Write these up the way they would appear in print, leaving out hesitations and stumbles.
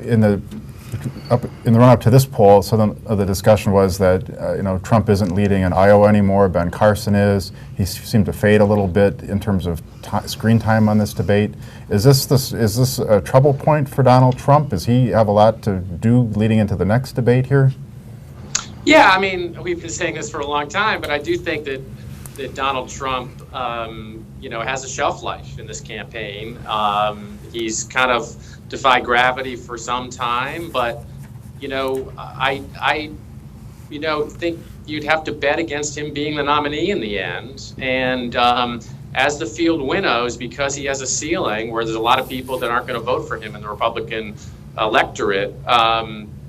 in the run up to this poll, some of the discussion was that Trump isn't leading in Iowa anymore. Ben Carson is. He seemed to fade a little bit in terms of screen time on this debate. Is this a trouble point for Donald Trump? Does he have a lot to do leading into the next debate here? Yeah, I mean, we've been saying this for a long time, but I do think that Donald Trump, has a shelf life in this campaign. He's kind of defied gravity for some time, but I think you'd have to bet against him being the nominee in the end. And as the field winnows, because he has a ceiling where there's a lot of people that aren't going to vote for him in the Republican electorate,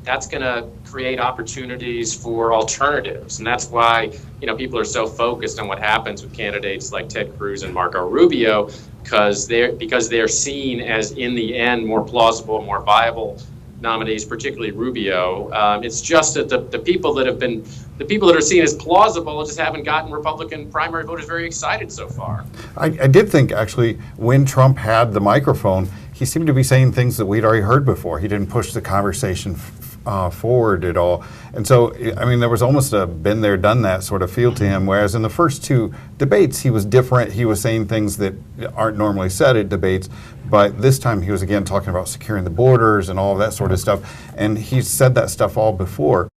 that's going to create opportunities for alternatives. And that's why, people are so focused on what happens with candidates like Ted Cruz and Marco Rubio, because they're seen as, in the end, more plausible, more viable nominees, particularly Rubio. It's just that the people that are seen as plausible just haven't gotten Republican primary voters very excited so far. I did think, actually, when Trump had the microphone, he seemed to be saying things that we'd already heard before. He didn't push the conversation forward at all. And so, I mean, there was almost a been there, done that sort of feel to him, whereas in the first two debates, he was different. He was saying things that aren't normally said at debates, but this time he was again talking about securing the borders and all of that sort of stuff. And he's said that stuff all before.